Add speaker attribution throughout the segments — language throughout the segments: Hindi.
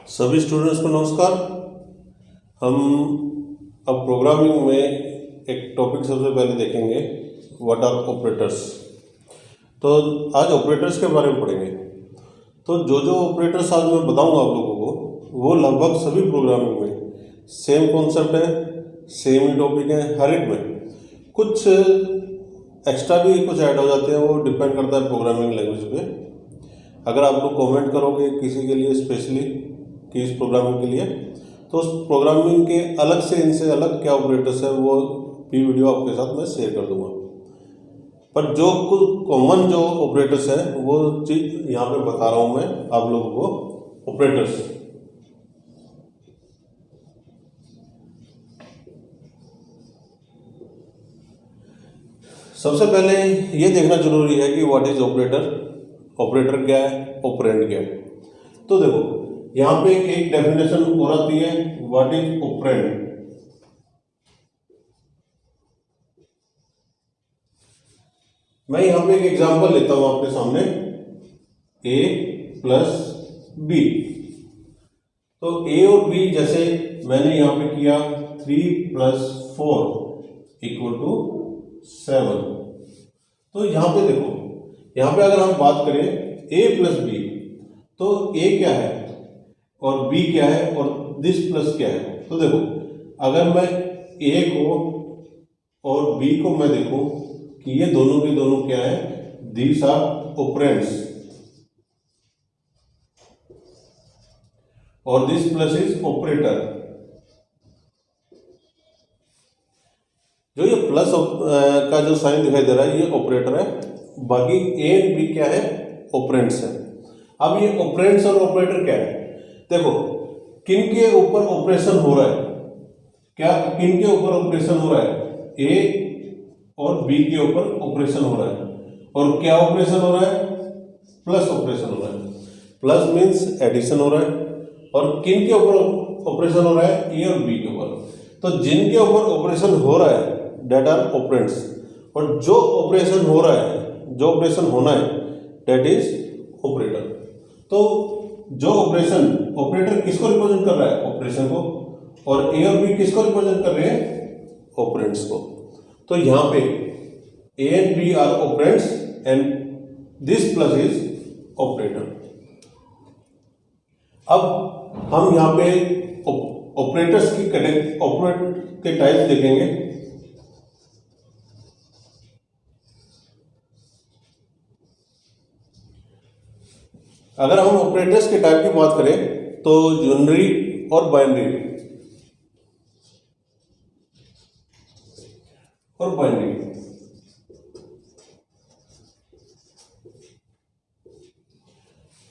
Speaker 1: सभी स्टूडेंट्स को नमस्कार। हम अब प्रोग्रामिंग में एक टॉपिक सबसे पहले देखेंगे, व्हाट आर ऑपरेटर्स। तो आज ऑपरेटर्स के बारे में पढ़ेंगे। तो जो जो ऑपरेटर्स आज मैं बताऊंगा आप लोगों को, वो लगभग सभी प्रोग्रामिंग में सेम कॉन्सेप्ट है, सेम ही टॉपिक है। हर एक में कुछ एक्स्ट्रा भी कुछ ऐड हो जाते हैं, वो डिपेंड करता है प्रोग्रामिंग लैंग्वेज पे। अगर आप लोग कमेंट करोगे किसी के लिए स्पेशली कि इस प्रोग्रामिंग के लिए, तो उस प्रोग्रामिंग के अलग से इनसे अलग क्या ऑपरेटर्स है वो भी वीडियो आपके साथ मैं शेयर कर दूंगा। पर जो कुछ कॉमन जो ऑपरेटर्स है वो चीज यहाँ पे बता रहा हूँ मैं आप लोगों को। ऑपरेटर्स सबसे पहले ये देखना जरूरी है कि व्हाट इज ऑपरेटर। ऑपरेटर क्या है, ऑपरेंड क्या है। तो देखो यहाँ पे एक डेफिनेशन और आती है, व्हाट इज ऑपरेंड। मैं यहाँ पे एक एग्जांपल लेता हूं आपके सामने, a प्लस बी। तो a और b जैसे मैंने यहाँ पे किया 3 प्लस 4 इक्वल टू 7। तो यहाँ पे देखो, यहाँ पे अगर हम बात करें a प्लस बी, तो a क्या है और b क्या है और दिस प्लस क्या है। तो देखो अगर मैं a को और b को मैं देखूं कि ये दोनों के दोनों क्या है, दीज आर ऑपरेंड्स, और दिस प्लस इज ऑपरेटर। जो ये प्लस का जो साइन दिखाई दे रहा है ये ऑपरेटर है, बाकी ए एंड बी क्या है, ऑपरेंड्स है। अब ये ऑपरेंड्स और ऑपरेटर क्या है, देखो किन के ऊपर ऑपरेशन हो रहा है, क्या किन के ऊपर ऑपरेशन हो रहा है, ए और बी के ऊपर ऑपरेशन हो रहा है। और क्या ऑपरेशन हो रहा है, प्लस ऑपरेशन हो रहा है। प्लस मीन्स एडिशन हो रहा है। और किन के ऊपर ऑपरेशन हो रहा है, ए और बी के ऊपर। तो जिनके ऊपर ऑपरेशन हो रहा है डेट आर ऑपरेंड्स, और जो ऑपरेशन हो रहा है, जो ऑपरेशन होना है डेट इज ऑपरेटर। तो जो ऑपरेशन, ऑपरेटर किसको रिप्रेजेंट कर रहा है, ऑपरेशन को, और ए और बी किसको रिप्रेजेंट कर रहे हैं, ऑपरेंड्स को। तो यहां पे A and B are operands and this plus is operator. अब हम यहां पे ऑपरेटर्स की ऑपरेटर के टाइप्स देखेंगे। अगर हम ऑपरेटर्स के टाइप की बात करें तो यूनरी और बाइनरी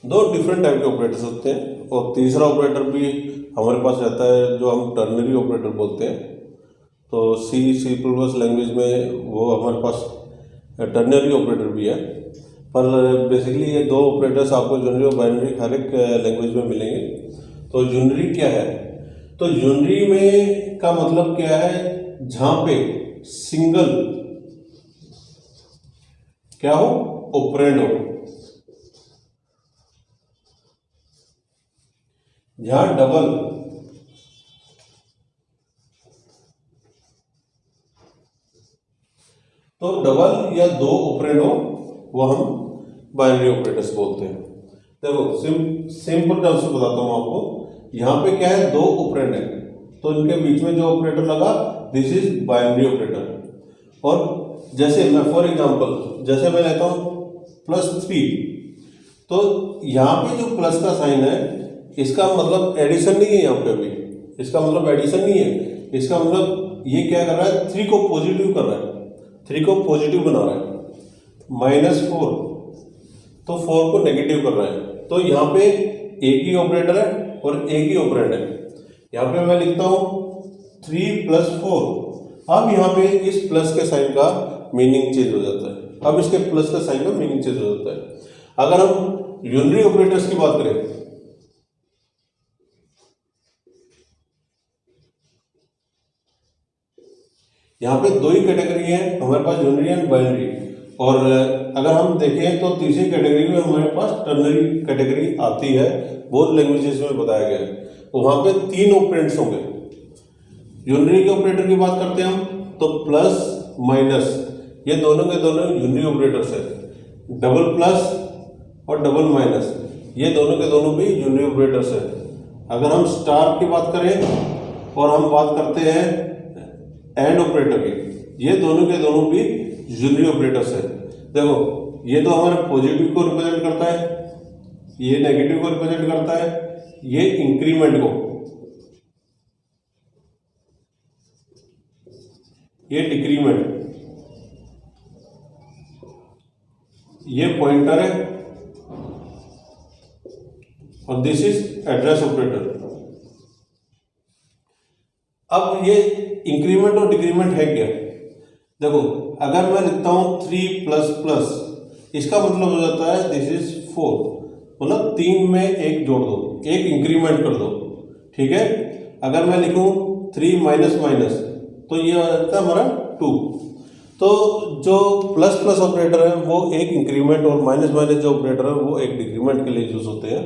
Speaker 1: दो डिफरेंट टाइप के ऑपरेटर्स होते हैं। और तीसरा ऑपरेटर भी हमारे पास रहता है जो हम टर्नरी ऑपरेटर बोलते हैं। तो सी प्लस लैंग्वेज में वो हमारे पास टर्नरी ऑपरेटर भी है। पर बेसिकली ये दो ऑपरेटर्स आपको यूनरी और बाइनरी हर एक लैंग्वेज में मिलेंगे। तो यूनरी क्या है, तो यूनरी में का मतलब क्या है, जहां पे सिंगल क्या हो, ऑपरेंड हो। जहां डबल तो डबल या दो ऑपरेंड हो, वो हम बाइनरी ऑपरेटर्स बोलते हैं। देखो सिंपल टर्म्स से बताता हूं आपको। यहां पे क्या है, दो ऑपरेंड है, तो इनके बीच में जो ऑपरेटर लगा दिस इज बाइनरी ऑपरेटर। और जैसे मैं फॉर एग्जांपल जैसे मैं लेता हूं +3, तो यहां पे जो प्लस का साइन है इसका मतलब एडिशन नहीं है, यहाँ पे अभी इसका मतलब एडिशन नहीं है। इसका मतलब ये क्या कर रहा है, 3 को पॉजिटिव कर रहा है, 3 को पॉजिटिव बना रहा है। -4 तो 4 को नेगेटिव कर रहा है। तो यहाँ पे एक ही ऑपरेटर है और एक ही ऑपरेंड है। यहाँ पे मैं लिखता हूं 3 + 4। अब यहाँ पे इस प्लस के साइन का मीनिंग चेंज हो जाता है। अब इसके प्लस का साइन का मीनिंग चेंज हो जाता है। अगर हम यूनरी ऑपरेटर्स की बात करें, यहाँ पे दो ही कैटेगरी है हमारे पास, यूनरी एंड बाइनरी। और अगर हम देखें तो तीसरी कैटेगरी में हमारे पास टर्नरी कैटेगरी आती है, बहुत लैंग्वेजेस में बताया गया है। तो वहाँ पे 3 ऑपरेंड्स होंगे। यूनरी के ऑपरेटर की बात करते हैं हम, तो प्लस माइनस ये दोनों के दोनों यूनरी ऑपरेटर्स है। डबल प्लस और डबल माइनस ये दोनों के दोनों भी यूनरी ऑपरेटर्स है। अगर हम स्टार की बात करें और हम बात करते हैं एंड ऑपरेटर की, ये दोनों के दोनों भी यूनरी ऑपरेटर्स है। देखो ये तो हमारे पॉजिटिव को रिप्रेजेंट करता है, ये नेगेटिव को रिप्रेजेंट करता है, ये इंक्रीमेंट को, ये डिक्रीमेंट, ये पॉइंटर है और दिस इज एड्रेस ऑपरेटर। अब ये इंक्रीमेंट और डिक्रीमेंट है क्या? देखो अगर मैं लिखता हूं 3 प्लस प्लस, इसका मतलब हो जाता है दिस इज 4, मतलब 3 में 1 जोड़ दो, 1 इंक्रीमेंट कर दो, ठीक है। अगर मैं लिखूं 3 माइनस माइनस तो ये हो जाता है हमारा 2। तो जो प्लस प्लस ऑपरेटर है वो एक इंक्रीमेंट और माइनस माइनस जो ऑपरेटर है वो एक डिक्रीमेंट के लिए यूज होते हैं।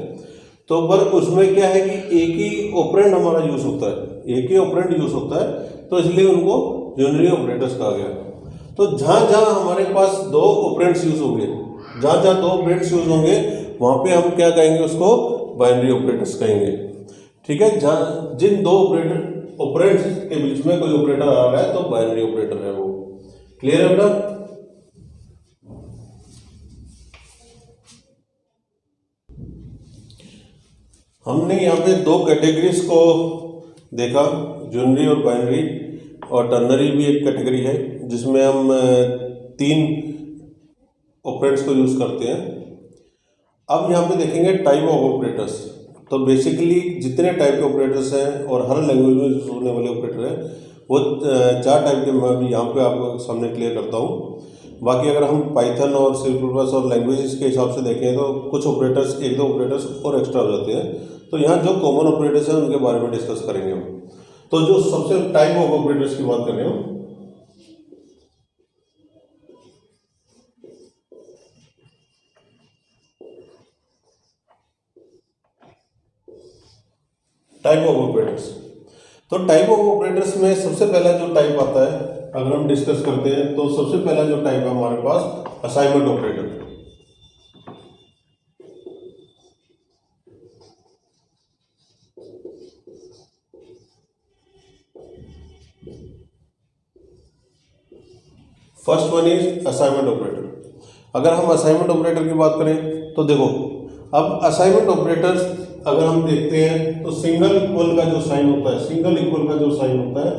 Speaker 1: तो पर उसमें क्या है कि एक ही ऑपरेंड हमारा यूज होता है, एक ही ऑपरेंड यूज होता है, तो इसलिए उनको यूनरी ऑपरेटर्स कहा गया। तो जहाँ जहाँ हमारे पास 2 ऑपरेंड्स यूज होंगे, जहाँ जहाँ 2 ऑपरेंड्स यूज होंगे वहाँ पे हम क्या कहेंगे, उसको बाइनरी ऑपरेटर्स कहेंगे, ठीक है। जहाँ जिन 2 ऑपरेंड्स के बीच में कोई ऑपरेटर आ रहा है तो बाइनरी ऑपरेटर है वो। क्लियर है बेटा? हमने यहाँ पे 2 कैटेगरीज को देखा, यूनरी और बाइनरी, और टर्नरी भी एक कैटेगरी है जिसमें हम 3 ऑपरेंड्स को यूज करते हैं। अब यहाँ पे देखेंगे टाइप ऑफ ऑपरेटर्स। तो बेसिकली जितने टाइप के ऑपरेटर्स हैं और हर लैंग्वेज में यूज होने वाले ऑपरेटर हैं वो 4 टाइप के मैं भी यहाँ पे आपको सामने क्लियर करता हूँ। बाकी अगर हम पाइथन और सी प्लस और लैंग्वेजेस के हिसाब से देखें तो कुछ ऑपरेटर्स, 1-2 ऑपरेटर्स और एक्स्ट्रा हो जाते हैं। तो यहाँ जो कॉमन ऑपरेटर्स हैं उनके बारे में डिस्कस करेंगे हम। तो जो सबसे टाइप ऑफ ऑपरेटर्स की बात करें हम, टाइप ऑफ ऑपरेटर्स, तो टाइप ऑफ ऑपरेटर्स में सबसे पहला जो टाइप आता है अगर हम डिस्कस करते हैं तो सबसे पहला जो टाइप है हमारे पास assignment operator. First one is assignment operator. अगर हम असाइनमेंट ऑपरेटर की बात करें तो देखो, अब असाइनमेंट ऑपरेटर्स अगर हम देखते हैं तो सिंगल इक्वल का जो साइन होता है, सिंगल इक्वल का जो साइन होता है,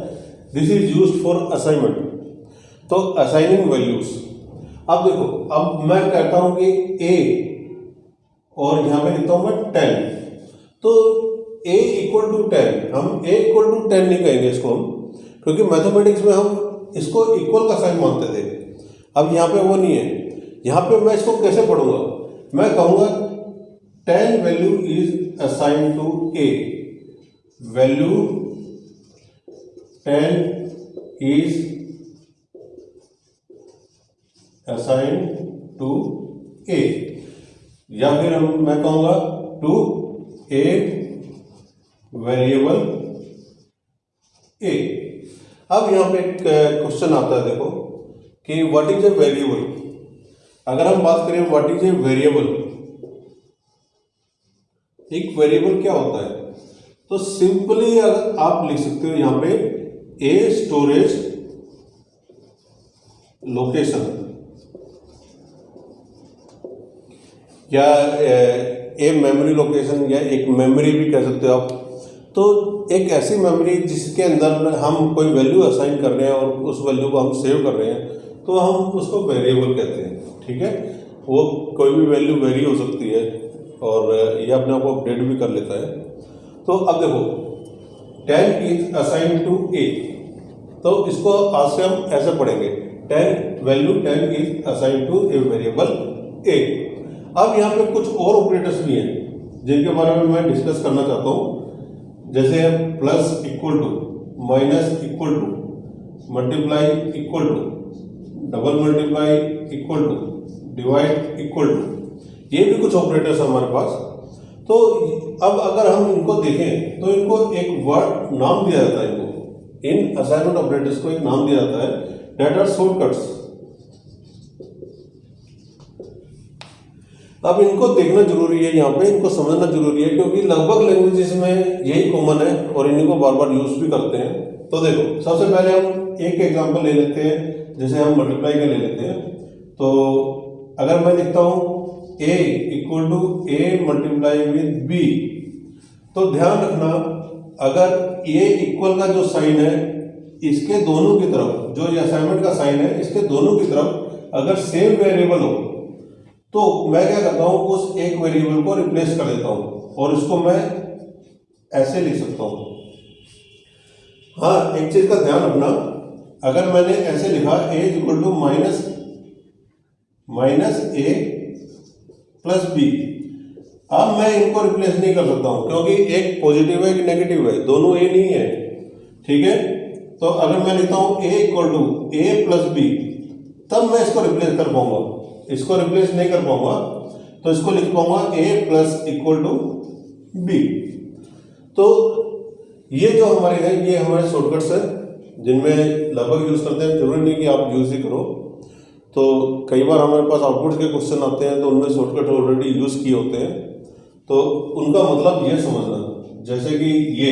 Speaker 1: this is used for assignment, तो असाइनिंग वैल्यूज। अब देखो, अब मैं कहता हूं कि a और यहां पे लिखता हूं मैं 10, तो a इक्वल टू 10, हम a इक्वल टू 10 नहीं कहेंगे इसको हम, क्योंकि मैथमेटिक्स में हम इसको इक्वल का साइन मानते थे। अब यहाँ पे वो नहीं है, यहाँ पे मैं इसको कैसे पढ़ूंगा, मैं कहूंगा 10 value is assign to a, value 10 is assign to a, या फिर मैं कहूंगा टू a वेरिएबल a। अब यहां पे एक क्वेश्चन आता है, देखो कि व्हाट इज ए वेरिएबल। अगर हम बात करें व्हाट इज ए वेरिएबल, एक वेरिएबल क्या होता है, तो सिंपली अगर आप लिख सकते हो यहां पे ए स्टोरेज लोकेशन, या ए मेमोरी लोकेशन, या एक मेमोरी भी कह सकते हो आप। तो एक ऐसी मेमोरी जिसके अंदर हम कोई वैल्यू असाइन कर रहे हैं और उस वैल्यू को हम सेव कर रहे हैं, तो हम उसको वेरिएबल कहते हैं, ठीक है। वो कोई भी वैल्यू वेरी हो सकती है और ये अपने आप को अपडेट भी कर लेता है। तो अब देखो 10 इज असाइन टू ए, तो इसको आज से हम ऐसे पढ़ेंगे, 10 value 10 is assign to a variable A. अब यहाँ पे कुछ और ऑपरेटर्स भी हैं जिनके बारे में मैं डिस्कस करना चाहता हूँ, जैसे plus equal to, minus equal to, multiply equal to, double multiply equal to, divide equal to, ये भी कुछ ऑपरेटर्स है हमारे पास। तो अब अगर हम इनको देखें तो इनको एक वर्ड नाम दिया जाता है, इनको इन असाइनमेंट ऑपरेटर्स को एक नाम दिया जाता है, दैट आर शॉर्टकट्स। अब इनको देखना जरूरी है, यहाँ पे इनको समझना जरूरी है, क्योंकि लगभग लैंग्वेजेस में यही कॉमन है और इन्हीं को बार बार यूज भी करते हैं। तो देखो, सबसे पहले हम एक एग्जांपल ले लेते हैं, जैसे हम मल्टीप्लाई का ले लेते हैं। तो अगर मैं लिखता हूं a equal to a multiply with b, तो ध्यान रखना अगर a इक्वल का जो साइन है इसके दोनों की तरफ, जो ये असाइनमेंट का साइन है इसके दोनों की तरफ अगर सेम वेरिएबल हो तो मैं क्या करता हूं, उस एक वेरिएबल को रिप्लेस कर देता हूं और इसको मैं ऐसे लिख सकता हूं। हाँ, एक चीज का ध्यान रखना, अगर मैंने ऐसे लिखा a equal to minus A plus B, अब मैं इनको रिप्लेस नहीं कर सकता हूं क्योंकि एक पॉजिटिव है एक नेगेटिव है, दोनों ए नहीं है, ठीक है। तो अगर मैं लिखता हूं a equal to A plus B, तब मैं इसको रिप्लेस कर पाऊंगा, इसको रिप्लेस नहीं कर पाऊंगा, तो इसको लिख पाऊंगा a plus equal to B. तो ये जो हमारे हैं ये हमारे शॉर्टकट्स हैं जिनमें लगभग यूज करते हैं, जरूरी नहीं कि आप यूज ही करो। तो कई बार हमारे पास आउटपुट के क्वेश्चन आते हैं तो उनमें शॉर्टकट ऑलरेडी यूज किए होते हैं, तो उनका मतलब ये समझना, जैसे कि ये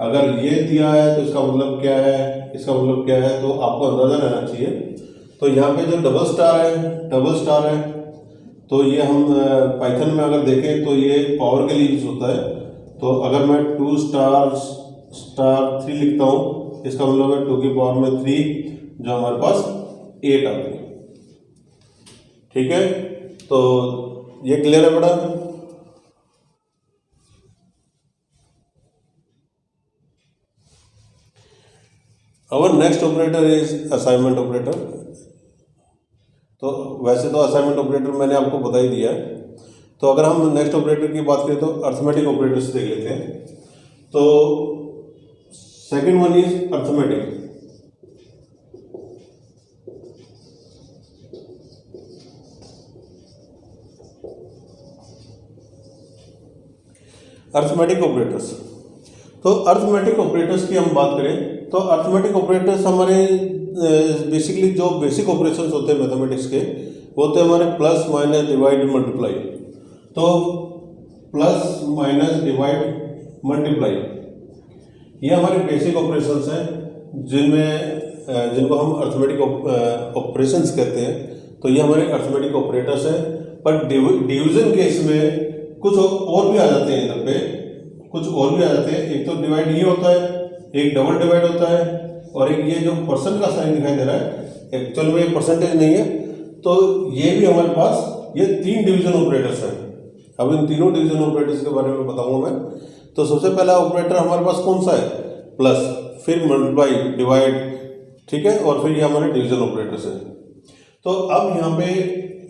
Speaker 1: अगर ये दिया है तो इसका मतलब क्या है, इसका मतलब क्या है, तो आपको अंदाजा रहना चाहिए। तो यहाँ पे जो डबल स्टार है, तो ये हम पाइथन में अगर देखें तो ये पावर के लिए यूज होता है। तो अगर मैं 2 स्टार 3 लिखता हूँ, इसका मतलब है 2 की पावर में 3, जो हमारे पास 8 आती है, ठीक है। तो ये क्लियर है बेटा? Our next operator is assignment operator. तो वैसे तो असाइनमेंट ऑपरेटर मैंने आपको बता ही दिया है। तो अगर हम नेक्स्ट ऑपरेटर की बात करें तो अर्थमेटिक ऑपरेटर्स देख लेते हैं। तो second one is arithmetic. Arithmetic operators, तो अर्थमेटिक ऑपरेटर्स की हम बात करें तो अर्थमेटिक ऑपरेटर्स हमारे बेसिकली जो बेसिक ऑपरेशंस होते हैं मैथमेटिक्स के, वो होते हैं हमारे प्लस माइनस डिवाइड मल्टीप्लाई। तो प्लस माइनस डिवाइड मल्टीप्लाई ये हमारे बेसिक ऑपरेशंस हैं जिनको हम अर्थमेटिक ऑपरेशंस कहते हैं। तो ये हमारे अर्थमेटिक ऑपरेटर्स हैं। पर डिवीजन केस में कुछ और भी आ जाते हैं, इधर पे कुछ और भी आ जाते हैं। एक तो डिवाइड ये होता है, एक डबल डिवाइड होता है, और एक ये जो परसेंट का साइन दिखाई दे रहा है एक्चुअल में ये परसेंटेज नहीं है। तो ये भी हमारे पास ये 3 डिवीजन ऑपरेटर्स हैं। अब इन तीनों डिवीजन ऑपरेटर्स के बारे में बताऊंगा मैं। तो सबसे पहला ऑपरेटर हमारे पास कौन सा है? प्लस, फिर मल्टीप्लाई, डिवाइड, ठीक है, और फिर ये हमारे डिवीजन ऑपरेटर्स हैं। तो अब यहाँ पे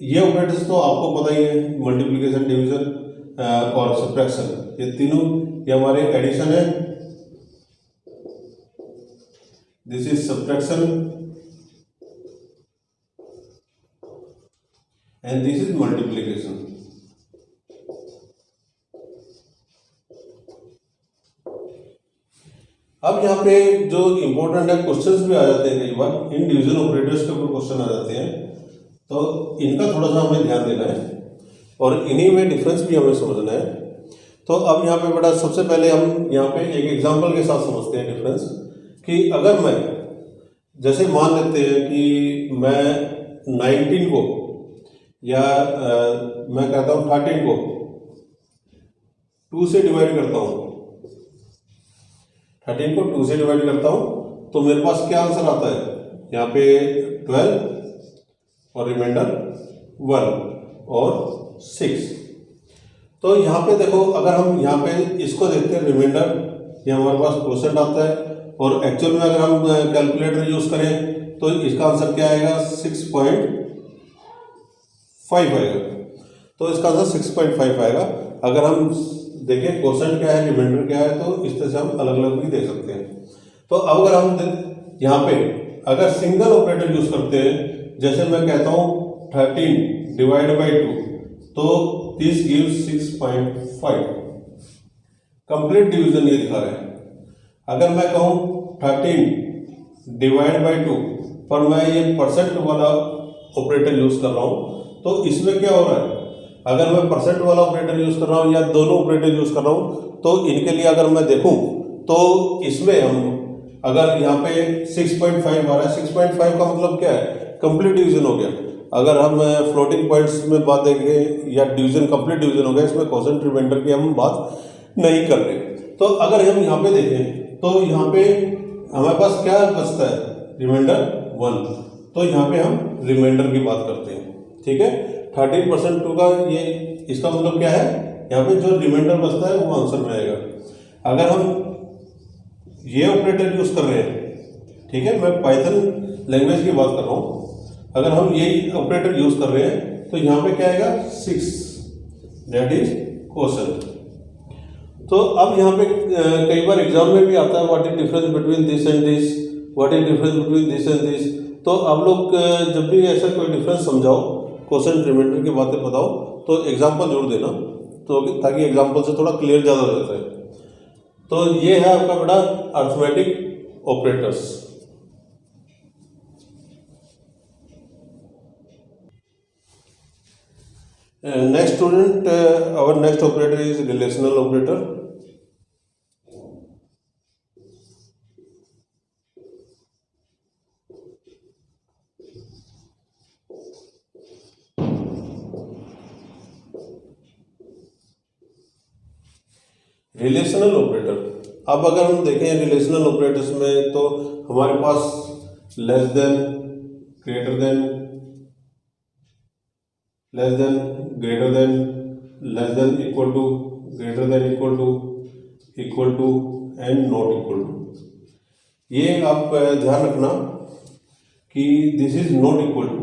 Speaker 1: ये ऑपरेटर्स तो आपको पता ही है, मल्टीप्लिकेशन, डिवीजन और सब्ट्रैक्शन, ये तीनों ये हमारे एडिशन है, this is subtraction and this is multiplication. अब यहाँ पे जो इंपॉर्टेंट है, क्वेश्चंस भी आ जाते हैं कई बार, इन डिवीजन ऑपरेटर्स के ऊपर क्वेश्चन आ जाते हैं, तो इनका थोड़ा सा हमें ध्यान देना है और इन्हीं में डिफरेंस भी हमें समझना है। तो अब यहाँ पे बेटा सबसे पहले हम यहाँ पे एक एग्जांपल के साथ समझते हैं डिफरेंस, कि अगर मैं जैसे मान लेते हैं कि मैं 19 को या मैं कहता हूँ 13 को 2 से डिवाइड करता हूँ, 13 को 2 से डिवाइड करता हूँ, तो मेरे पास क्या आंसर आता है? यहाँ पे 12 और रिमाइंडर 1 और 6। तो यहाँ पे देखो, अगर हम यहाँ पे इसको देखते हैं रिमाइंडर, ये हमारे पास परसेंट आता है, और एक्चुअल में अगर हम कैलकुलेटर यूज करें तो इसका आंसर क्या आएगा? 6.5 आएगा। तो इसका आंसर 6.5 आएगा। अगर हम देखें परसेंट क्या है, रिमाइंडर क्या है, तो इस तरह से हम अलग अलग भी देख सकते हैं। तो अब अगर हम यहाँ पे अगर सिंगल ऑपरेटर यूज करते हैं, जैसे मैं कहता हूँ 13 डिवाइड बाई 2, तो दिस गिव्स 6.5। कंप्लीट डिवीजन ये दिखा रहा है। अगर मैं कहूँ 13 डिवाइड बाई 2, पर मैं ये परसेंट वाला ऑपरेटर यूज कर रहा हूँ, तो इसमें क्या हो रहा है, अगर मैं परसेंट वाला ऑपरेटर यूज कर रहा हूँ या दोनों ऑपरेटर यूज कर रहा हूँ, तो इनके लिए अगर मैं देखूँ तो इसमें हम अगर यहाँ पे 6.5 आ रहा है, 6.5 का मतलब क्या है, कंप्लीट डिवीजन हो गया। अगर हम फ्लोटिंग पॉइंट्स में बात देखें या डिवीजन कंप्लीट डिवीजन हो गया, इसमें क्वोशंट रिमाइंडर की हम बात नहीं कर रहे। तो अगर हम यहाँ पे देखें तो यहाँ पे हमारे पास क्या बचता है, रिमाइंडर 1, तो यहाँ पे हम रिमाइंडर की बात करते हैं। ठीक है, 13% का ये इसका मतलब क्या है, यहाँ पे जो रिमाइंडर बचता है वो आंसर में आएगा। अगर हम ये ऑपरेटर यूज कर रहे हैं, ठीक है, मैं पाइथन लैंग्वेज की बात कर रहा हूँ, अगर हम यही ऑपरेटर यूज कर रहे हैं तो यहाँ पे क्या आएगा 6, दैट इज क्वोशंट। तो अब यहाँ पे कई बार एग्जाम में भी आता है what is difference between this and this, what is difference between this and this. तो आप लोग जब भी ऐसा कोई डिफरेंस समझाओ, क्वोशंट रिमाइंडर की बातें बताओ, तो एग्जाम्पल जरूर देना, तो ताकि एग्जाम्पल से थोड़ा क्लियर ज़्यादा हो जाता है। तो ये है आपका बड़ा arithmetic operators. Next student, our next operator is relational operator. Relational operator, अब अगर हम देखें रिलेशनल ऑपरेटर्स में, तो हमारे पास less than, greater than, less than, greater than, less than, equal to, greater than, equal to and not equal to. ये आप ध्यान रखना कि this is not equal to,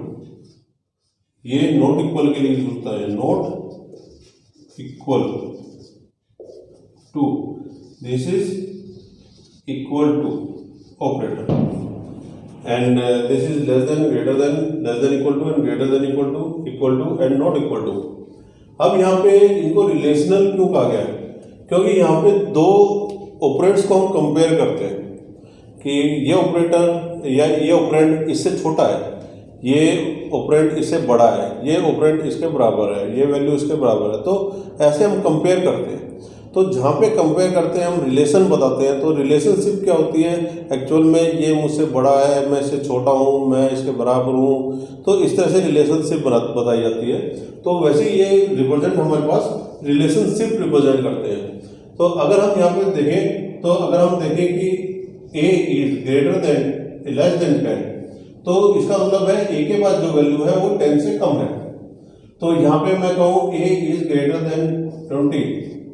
Speaker 1: ये नॉट इक्वल के लिए यूज होता है, not equal to, this is equal to operator, and this is less than, greater than, less than equal to and greater than equal to and not equal to. अब यहाँ पे इनको रिलेशनल क्यों कहा गया है, क्योंकि यहाँ पे दो ऑपरेंड्स को हम कंपेयर करते हैं कि ये ऑपरेटर या ये ऑपरेंड इससे छोटा है, ये ऑपरेंड इससे बड़ा है, ये ऑपरेंड इसके बराबर है, ये वैल्यू इसके बराबर है, तो ऐसे हम कंपेयर करते हैं। तो जहाँ पे कंपेयर करते हैं हम रिलेशन बताते हैं। तो रिलेशनशिप क्या होती है, एक्चुअल में ये मुझसे बड़ा है, मैं इससे छोटा हूँ, मैं इसके बराबर हूँ, तो इस तरह से रिलेशनशिप बताई जाती है। तो वैसे ये रिप्रेजेंट हमारे पास रिलेशनशिप रिप्रेजेंट करते हैं। तो अगर हम यहाँ पे देखें, तो अगर हम देखें कि a is greater than less then 10, तो इसका मतलब है a के पास जो वैल्यू है वो 10 से कम है। तो यहाँ पे मैं कहूँ a इज ग्रेटर देन 20,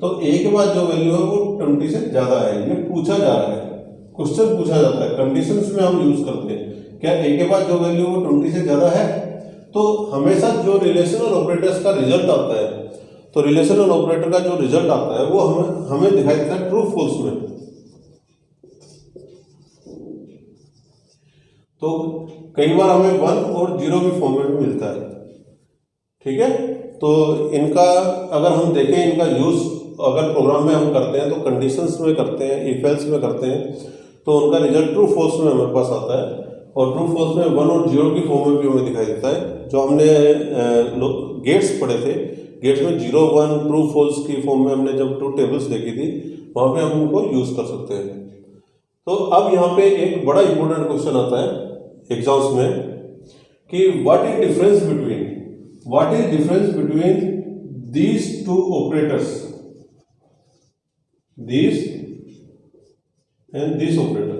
Speaker 1: तो a के पास जो वैल्यू है वो 20 से ज्यादा है। ये पूछा जा रहा है, क्वेश्चन पूछा जाता है, कंडीशंस में हम यूज करते हैं, क्या a के पास जो वैल्यू वो 20 से ज्यादा है। तो हमेशा जो रिलेशनल ऑपरेटर्स का रिजल्ट आता है, तो रिलेशनल ऑपरेटर का जो रिजल्ट आता है वो हमें दिखाई देता है ट्रू फॉल्स में। तो कई बार हमें 1 और 0 की फॉर्म में भी मिलता है। ठीक है, तो इनका अगर हम देखें, इनका यूज अगर प्रोग्राम में हम करते हैं तो कंडीशंस में करते हैं, इफ एल्स में करते हैं, तो उनका रिजल्ट ट्रू फॉल्स में हमारे पास आता है। और ट्रू फॉल्स में 1 और 0 की फॉर्म में भी हमें दिखाई देता है। जो हमने गेट्स पढ़े थे, गेट्स में 0, 1 ट्रू फॉल्स की फॉर्म में हमने जब ट्रू टेबल्स देखी थी, वहाँ पे हम उनको यूज कर सकते हैं। तो अब यहाँ पे एक बड़ा इंपॉर्टेंट क्वेश्चन आता है एग्जाम्स में कि what is difference between these two operators, this and this operator.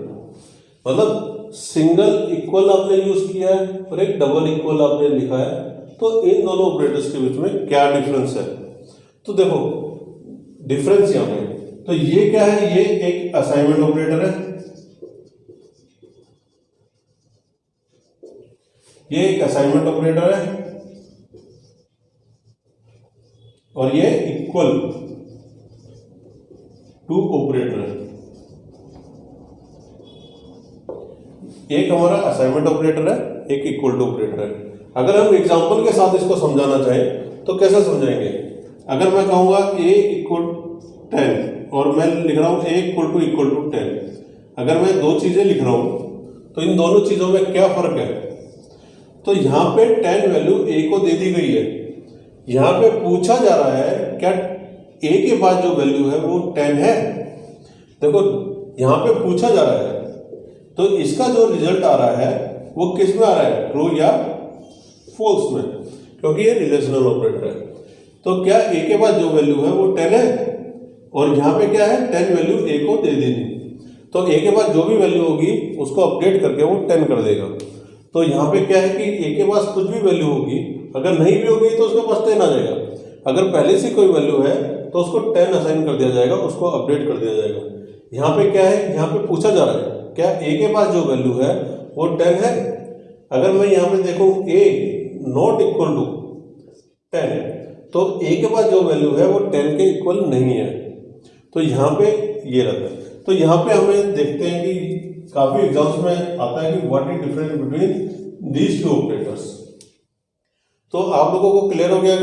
Speaker 1: मतलब सिंगल इक्वल आपने यूज किया है और एक डबल इक्वल आपने लिखा है, तो इन दोनों ऑपरेटर्स के बीच में क्या डिफरेंस है। तो देखो डिफरेंस यहाँ पे, तो ये क्या है, ये एक असाइनमेंट ऑपरेटर है, ये एक असाइनमेंट ऑपरेटर है, और ये इक्वल टू ऑपरेटर है। एक हमारा असाइनमेंट ऑपरेटर है, एक इक्वल टू ऑपरेटर है। अगर हम एग्जाम्पल के साथ इसको समझाना चाहें तो कैसे समझाएंगे? अगर मैं कहूँगा a इक्वल 10 और मैं लिख रहा हूँ a इक्वल टू 10, अगर मैं दो चीज़ें लिख रहा हूँ तो इन दोनों चीज़ों में क्या फ़र्क है? तो यहाँ पे 10 वैल्यू a को दे दी गई है, यहाँ पे पूछा जा रहा है क्या a के बाद जो वैल्यू है वो 10 है। देखो यहाँ पे पूछा जा रहा है, तो इसका जो रिजल्ट आ रहा है वो किस में आ रहा है, ट्रू या फॉल्स में, क्योंकि ये रिलेशनल ऑपरेटर है। तो क्या a के बाद जो वैल्यू है वो 10 है, और यहाँ पे क्या है 10 वैल्यू a को दे देनी, तो a के बाद जो भी वैल्यू होगी उसको अपडेट करके वो 10 कर देगा। तो यहाँ पे क्या है कि a के पास कुछ भी वैल्यू होगी, अगर नहीं भी होगी तो उसके पास 10 आ जाएगा, अगर पहले से कोई वैल्यू है तो उसको 10 असाइन कर दिया जाएगा, उसको अपडेट कर दिया जाएगा। यहाँ पे क्या है, यहाँ पे पूछा जा रहा है क्या a के पास जो वैल्यू है वो 10 है। अगर मैं यहाँ पे देखूँ a नॉट इक्वल टू 10 है, तो a के पास जो वैल्यू है वो 10 के इक्वल नहीं है, तो यहाँ पे ये रहता है। तो यहाँ पे हमें देखते हैं कि काफी एग्जाम्स में आता है कि what is difference between these two operators. तो आप लोगों को क्लियर हो गया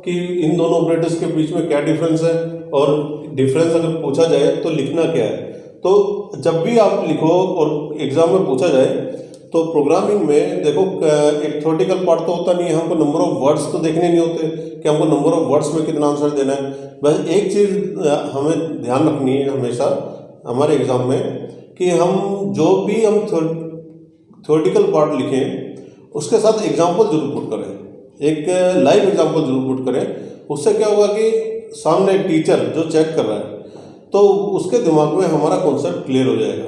Speaker 1: कि इन दोनों ऑपरेटर्स के बीच में क्या डिफरेंस है, और डिफरेंस अगर पूछा जाए तो लिखना क्या है। तो जब भी आप लिखो और एग्जाम में पूछा जाए तो प्रोग्रामिंग में देखो एक थ्योरेटिकल पार्ट तो होता नहीं है, हमको नंबर ऑफ वर्ड्स तो देखने नहीं होते कि हमको नंबर ऑफ वर्ड्स में कितना आंसर देना है। बस एक चीज़ हमें ध्यान रखनी है हमेशा हमारे एग्जाम में कि हम जो भी हम थ्योरेटिकल पार्ट लिखें उसके साथ एग्जाम्पल जरूर पुट करें, एक लाइव एग्जाम्पल जरूर पुट करें। उससे क्या होगा कि सामने टीचर जो चेक कर रहा है तो उसके दिमाग में हमारा कॉन्सेप्ट क्लियर हो जाएगा,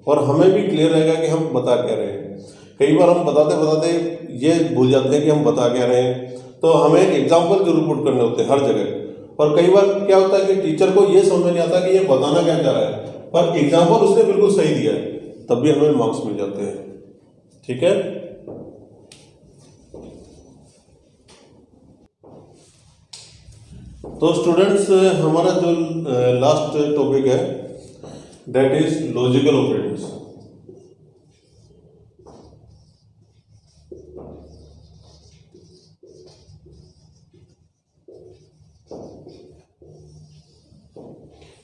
Speaker 1: और हमें भी क्लियर रहेगा कि हम बता क्या रहे हैं। कई बार हम बताते बताते ये भूल जाते हैं कि हम बता क्या रहे हैं, तो हमें एग्जाम्पल जरूर पुट करने होते हैं हर जगह। और कई बार क्या होता है कि टीचर को ये समझ नहीं आता कि ये बताना क्या चाह रहा है, पर एग्जाम्पल उसने बिल्कुल सही दिया है, तब भी हमें मार्क्स मिल जाते हैं। ठीक है, तो स्टूडेंट्स हमारा जो लास्ट टॉपिक है दैट इज लॉजिकल ऑपरेटर्स।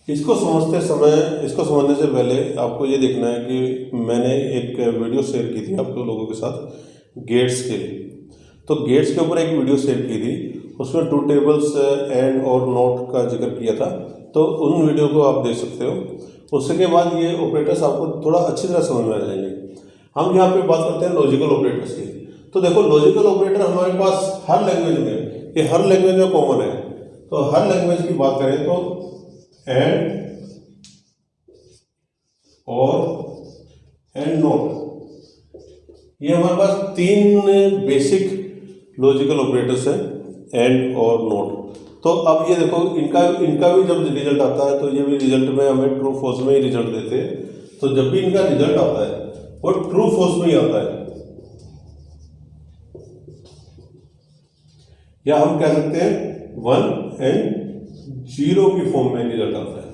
Speaker 1: इसको समझने से पहले आपको ये देखना है कि मैंने एक वीडियो शेयर की थी आप लोगों के साथ गेट्स के लिए। तो गेट्स के ऊपर एक वीडियो शेयर की थी, उसमें 2 टेबल्स एंड और नॉट का जिक्र किया था, तो उन वीडियो को आप देख सकते हो। उसके बाद ये ऑपरेटर्स आपको थोड़ा अच्छी तरह समझ में आ जाएंगे। हम यहाँ पे बात करते हैं लॉजिकल ऑपरेटर्स की। तो देखो लॉजिकल ऑपरेटर हमारे पास हर लैंग्वेज में, ये हर लैंग्वेज में कॉमन है। तो हर लैंग्वेज की बात करें तो एंड और एंड नॉट, ये हमारे पास 3 बेसिक लॉजिकल ऑपरेटर्स हैं, एंड और नॉट। तो अब ये देखो इनका भी जब रिजल्ट आता है तो ये भी रिजल्ट में हमें ट्रू फॉल्स में ही रिजल्ट देते हैं। तो जब भी इनका रिजल्ट आता है वो ट्रू फॉल्स में ही आता है, या हम कह सकते हैं 1 एंड 0 की फॉर्म में रिजल्ट आता है।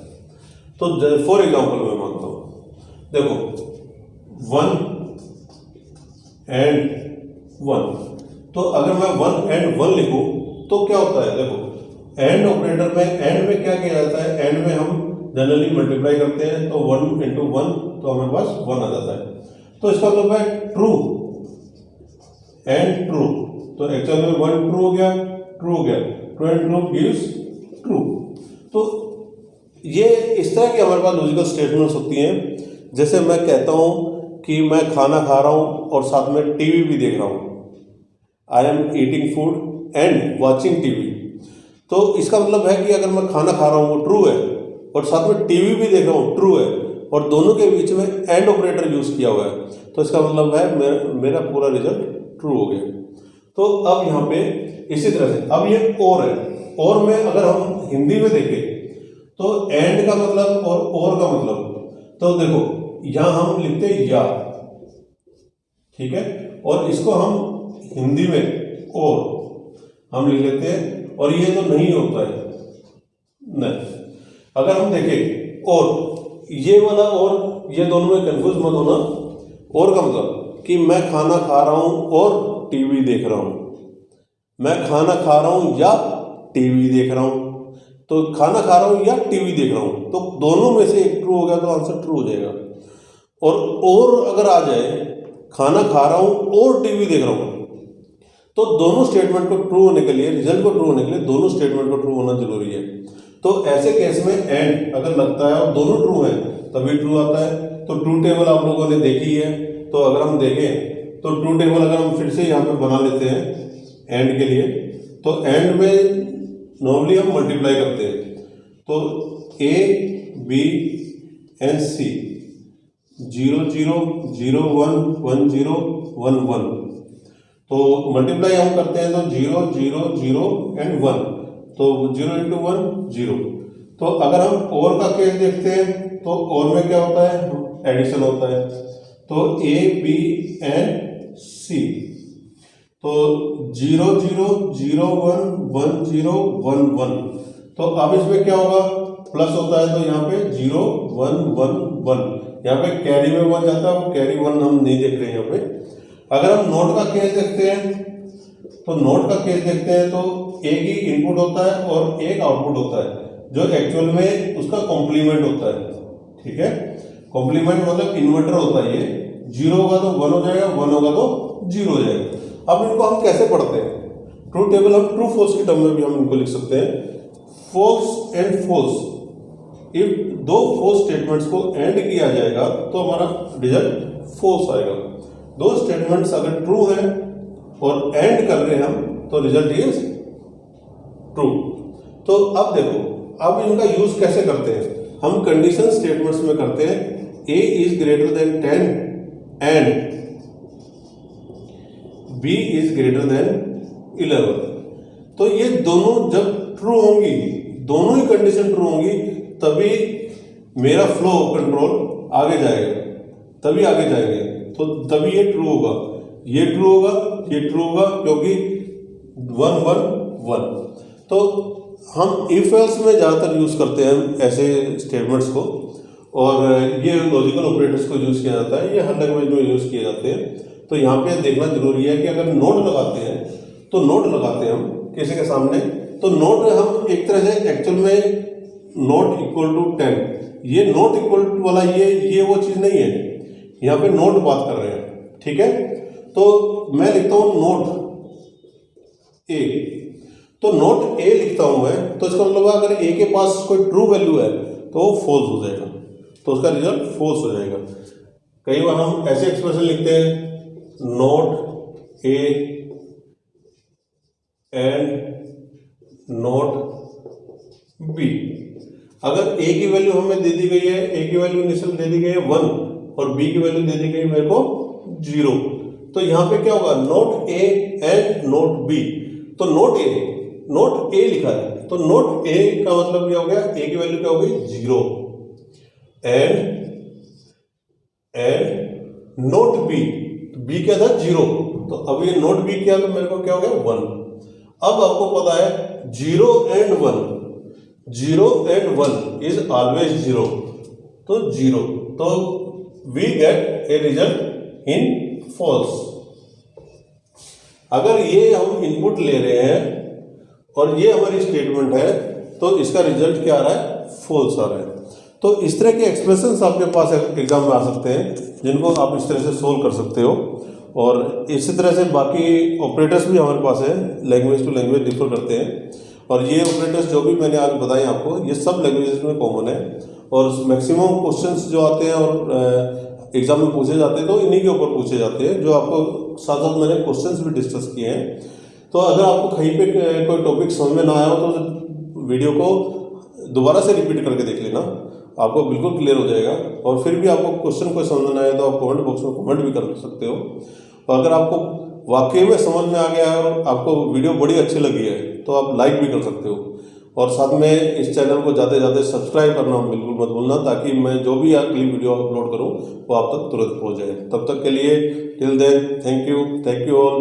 Speaker 1: तो फॉर एग्जाम्पल मैं मानता हूं, देखो 1 एंड 1, तो अगर मैं 1 एंड 1 लिखूं तो क्या होता है, देखो एंड ऑपरेटर में एंड में क्या किया जाता है, एंड में हम जनरली मल्टीप्लाई करते हैं, तो 1 into 1 तो हमारे पास 1 आ जाता है। तो इसका मतलब है ट्रू एंड ट्रू, तो एक्चुअल में 1 ट्रू हो गया, ट्रू हो गया, 2 एंड ट्रू गिव्स ट्रू। तो ये इस तरह की हमारे पास लॉजिकल स्टेटमेंट्स होती हैं। जैसे मैं कहता हूं कि मैं खाना खा रहा हूं और साथ में टीवी भी देख रहा हूं, I am eating food and watching TV. तो इसका मतलब है कि अगर मैं खाना खा रहा हूँ वो ट्रू है, और साथ में टीवी भी देख रहा हूँ ट्रू है, और दोनों के बीच में एंड ऑपरेटर यूज किया हुआ है, तो इसका मतलब है मेरा पूरा रिजल्ट ट्रू हो गया। तो अब यहाँ पे इसी तरह से अब ये और है, और में अगर हम हिंदी में देखें तो एंड का मतलब और का मतलब, तो देखो यहाँ हम लिखते हैं या, ठीक है, और इसको हम हिंदी में और हम लिख लेते हैं, और ये तो नहीं होता है नहीं। अगर हम देखें और ये वाला और ये दोनों में कंफ्यूज मत होना। और का मतलब कि मैं खाना खा रहा हूं और टीवी देख रहा हूँ, मैं खाना खा रहा हूँ या टीवी देख रहा हूँ। तो खाना खा रहा हूँ या टीवी देख रहा हूँ, तो दोनों में से एक ट्रू हो गया तो आंसर ट्रू हो जाएगा। और अगर आ जाए खाना खा रहा हूँ और टीवी देख रहा हूँ, तो दोनों स्टेटमेंट को ट्रू होने के लिए, रिजल्ट को ट्रू होने के लिए दोनों स्टेटमेंट को ट्रू होना जरूरी है। तो ऐसे केस में एंड अगर लगता है और दोनों ट्रू है तभी ट्रू आता है। तो ट्रू टेबल आप लोगों ने देखी है, तो अगर हम देखें तो ट्रू टेबल अगर हम फिर से यहाँ पे बना लेते हैं एंड के लिए, तो एंड में नॉर्मली हम मल्टीप्लाई करते हैं। तो ए बी एंड सी 0 0 0 1 1 0 1 1, तो मल्टीप्लाई हम करते हैं तो 0 0 0 एंड 1, तो 0 इंटू 1 0। तो अगर हम और का केस देखते हैं तो और में क्या होता है, एडिशन होता है। तो ए बी एंड सी, तो 0 0 0 1 1 0 1 1, तो अब इसमें क्या होगा, प्लस होता है तो यहाँ पे 0 1 1 1, यहाँ पे कैरी में 1 जाता है, कैरी 1 हम नहीं देख रहे हैं यहाँ पे। अगर हम नोट का केस देखते हैं तो नोट का केस देखते हैं तो एक ही इनपुट होता है और एक आउटपुट होता है, जो एक्चुअल में उसका कॉम्प्लीमेंट होता है। ठीक है, कॉम्प्लीमेंट मतलब इन्वर्टर होता है। ये 0 होगा तो 1 हो जाएगा, 1 होगा तो 0 हो जाएगा। अब इनको हम कैसे पढ़ते हैं, ट्रू टेबल हम ट्रू फॉल्स की टर्म में भी हम इनको लिख सकते हैं, फॉल्स एंड फॉल्स। इफ दो फॉल्स स्टेटमेंट्स को एंड किया जाएगा तो हमारा रिजल्ट फॉल्स आएगा। दो स्टेटमेंट्स अगर ट्रू हैं और एंड कर रहे हैं हम तो रिजल्ट इज ट्रू। तो अब देखो, अब इनका यूज कैसे करते हैं, हम कंडीशन स्टेटमेंट्स में करते हैं a is greater than 10 and b is greater than 11। तो ये दोनों जब ट्रू होंगी, दोनों ही कंडीशन ट्रू होंगी, तभी मेरा फ्लो कंट्रोल आगे जाएगा, तभी आगे जाएंगे, तो तभी ये ट्रू होगा, ये ट्रू होगा, ये ट्रू होगा, क्योंकि 1 1 1। तो हम इफ एल्स में ज़्यादातर यूज़ करते हैं ऐसे स्टेटमेंट्स को, और ये लॉजिकल ऑपरेटर्स को यूज़ किया जाता है, ये हर लैंग्वेज में यूज़ किए जाते हैं। तो यहाँ पे देखना जरूरी है कि अगर नोट लगाते हैं तो नोट लगाते हैं हम किसी के सामने, तो नोट हम एक तरह से एक्चुअल में नोट इक्वल टू 10, ये नोट इक्वल टू वाला ये वो चीज़ नहीं है, यहाँ पे नोट बात कर रहे हैं। ठीक है, तो मैं लिखता हूँ नोट ए, तो नोट ए लिखता हूँ मैं, तो इसका मतलब अगर ए के पास कोई ट्रू वैल्यू है तो वो फॉल्स हो जाएगा, तो उसका रिजल्ट फॉल्स हो जाएगा। कई बार हम ऐसे एक्सप्रेशन लिखते हैं not A and not B. अगर ए की वैल्यू हमें दे दी गई है, ए की वैल्यू इनिशियल दे दी गई है 1 और बी की वैल्यू दे दी गई मेरे को 0, तो यहाँ पे क्या होगा, not A and not B. तो नोट ए लिखा है, तो नोट ए का मतलब क्या हो गया, ए की वैल्यू क्या हो गई 0 एंड नोट बी, बी क्या था 0, तो अब ये नोट बी किया तो मेरे को क्या हो गया 1। अब आपको पता है 0 एंड 1 इज ऑलवेज 0, तो 0, तो we get a result in false. अगर ये हम इनपुट ले रहे हैं और ये हमारी स्टेटमेंट है, तो इसका रिजल्ट क्या आ रहा है, फॉल्स आ रहा है। तो इस तरह के एक्सप्रेशंस आपके पास एग्जाम में आ सकते हैं, जिनको आप इस तरह से सोल्व कर सकते हो। और इसी तरह से बाकी ऑपरेटर्स भी हमारे पास है, लैंग्वेज टू लैंग्वेज डिफर करते हैं, और ये ऑपरेटर्स जो भी मैंने आज बताए आपको, ये सब लैंग्वेजेस में कॉमन है, और मैक्सिमम क्वेश्चंस जो आते हैं और एग्जाम में पूछे जाते हैं तो इन्हीं के ऊपर पूछे जाते हैं, जो आपको साथ साथ मैंने क्वेश्चंस भी डिस्कस किए हैं। तो अगर आपको कहीं पे कोई टॉपिक समझ में ना आया हो तो वीडियो को दोबारा से रिपीट करके देख लेना, आपको बिल्कुल क्लियर हो जाएगा। और फिर भी आपको क्वेश्चन कोई समझ ना आए तो आप कमेंट बॉक्स में कमेंट भी कर सकते हो। और अगर आपको वाकई में समझ में आ गया है और आपको वीडियो बड़ी अच्छी लगी है तो आप लाइक भी कर सकते हो, और साथ में इस चैनल को ज़्यादा से ज़्यादा सब्सक्राइब करना बिल्कुल मत भूलना, ताकि मैं जो भी अगली वीडियो अपलोड करूँ वो आप तक तुरंत पहुँच जाए। तब तक के लिए till then thank you all.